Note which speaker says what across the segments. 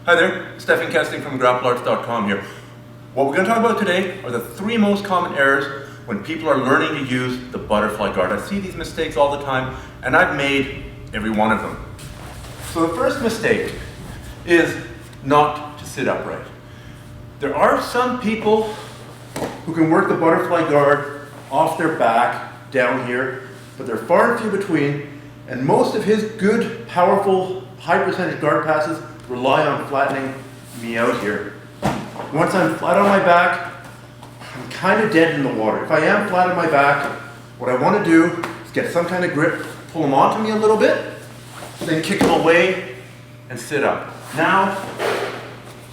Speaker 1: Hi there, Stephan Kesting from grappliarts.com here. What we're going to talk about today are the 3 most common errors when people are learning to use the butterfly guard. I see these mistakes all the time, and I've made every one of them. So the first mistake is not to sit upright. There are some people who can work the butterfly guard off their back down here, but they're far and few between, and most of his good, powerful, high percentage guard passes rely on flattening me out here. Once I'm flat on my back, I'm kind of dead in the water. If I am flat on my back, what I want to do is get some kind of grip, pull him onto me a little bit, then kick him away and sit up. Now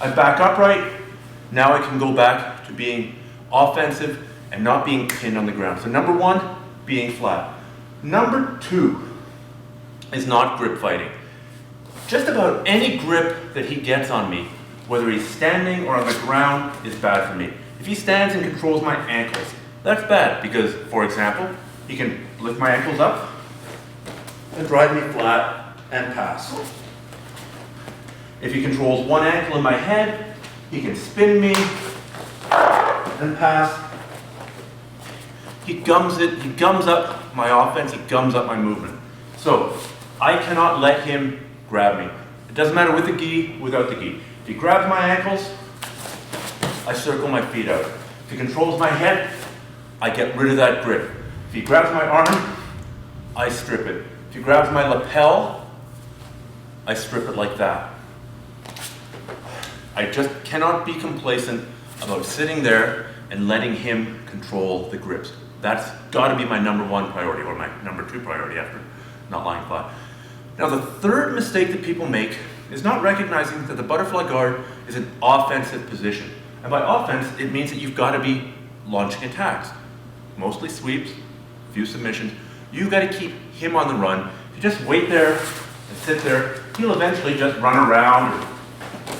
Speaker 1: I back upright. Now I can go back to being offensive and not being pinned on the ground. So number 1, being flat. Number 2 is not grip fighting. Just about any grip that he gets on me, whether he's standing or on the ground, is bad for me. If he stands and controls my ankles, that's bad because, for example, he can lift my ankles up and drive me flat and pass. If he controls one ankle in my head, he can spin me and pass. He gums up my offense, he gums up my movement. So I cannot let him grab me. It doesn't matter with the gi, without the gi. If he grabs my ankles, I circle my feet out. If he controls my head, I get rid of that grip. If he grabs my arm, I strip it. If he grabs my lapel, I strip it like that. I just cannot be complacent about sitting there and letting him control the grips. That's got to be my number 1 priority, or my number 2 priority after not lying flat. Now the third mistake that people make is not recognizing that the butterfly guard is an offensive position. And by offense, it means that you've got to be launching attacks. Mostly sweeps, a few submissions. You've got to keep him on the run. If you just wait there and sit there, he'll eventually just run around or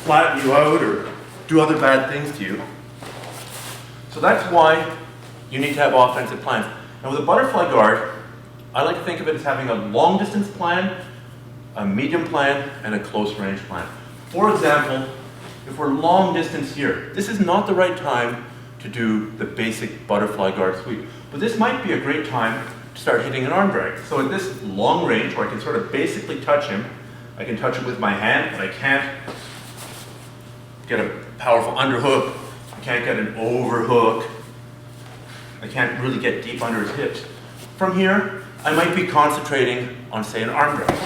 Speaker 1: flatten you out or do other bad things to you. So that's why you need to have offensive plans. And with a butterfly guard, I like to think of it as having a long distance plan, a medium plan, and a close range plan. For example, if we're long distance here, this is not the right time to do the basic butterfly guard sweep. But this might be a great time to start hitting an arm drag. So at this long range, where I can sort of basically touch him, I can touch him with my hand, but I can't get a powerful underhook. I can't get an overhook. I can't really get deep under his hips. From here, I might be concentrating on, say, an arm drag.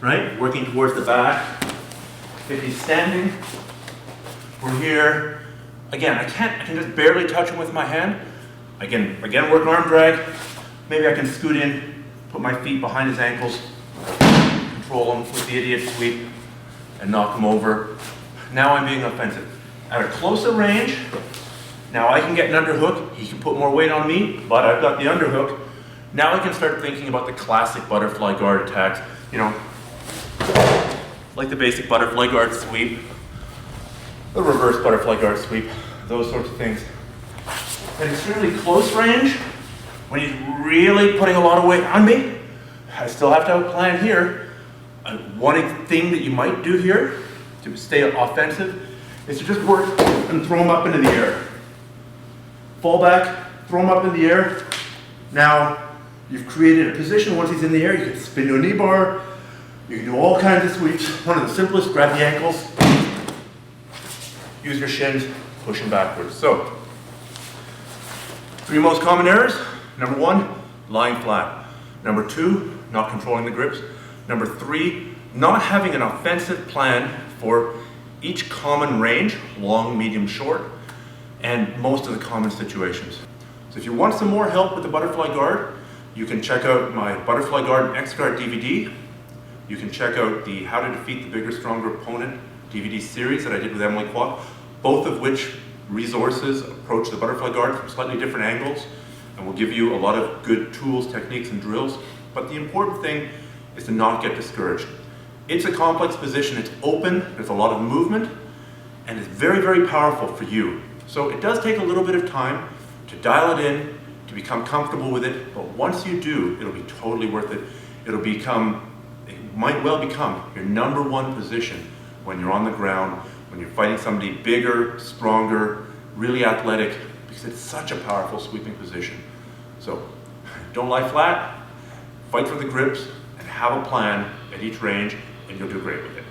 Speaker 1: Right? Working towards the back. If he's standing, we're here. Again, I can just barely touch him with my hand. Again, work an arm drag. Maybe I can scoot in, put my feet behind his ankles, control him with the idiot sweep, and knock him over. Now I'm being offensive. At a closer range, now I can get an underhook. He can put more weight on me, but I've got the underhook. Now I can start thinking about the classic butterfly guard attacks. You know, like the basic butterfly guard sweep, the reverse butterfly guard sweep, those sorts of things. At extremely close range, when he's really putting a lot of weight on me, I still have to have a plan here. One thing that you might do here to stay offensive is to just work and throw him up into the air. Fall back, throw him up in the air. Now, you've created a position. Once he's in the air, you can spin to a knee bar. You can do all kinds of sweeps. One of the simplest, grab the ankles, use your shins, push him backwards. So, 3 most common errors. Number 1, lying flat. Number 2, not controlling the grips. Number 3, not having an offensive plan for each common range, long, medium, short, and most of the common situations. So if you want some more help with the butterfly guard, you can check out my Butterfly Guard and X-Guard DVD. You can check out the How to Defeat the Bigger, Stronger Opponent DVD series that I did with Emily Kwok, both of which resources approach the butterfly guard from slightly different angles and will give you a lot of good tools, techniques, and drills. But the important thing is to not get discouraged. It's a complex position, it's open, there's a lot of movement, and it's very, very powerful for you. So it does take a little bit of time to dial it in, to become comfortable with it, but once you do, it'll be totally worth it. It might well become your number 1 position when you're on the ground, when you're fighting somebody bigger, stronger, really athletic, because it's such a powerful sweeping position. So don't lie flat, fight for the grips, and have a plan at each range, and you'll do great with it.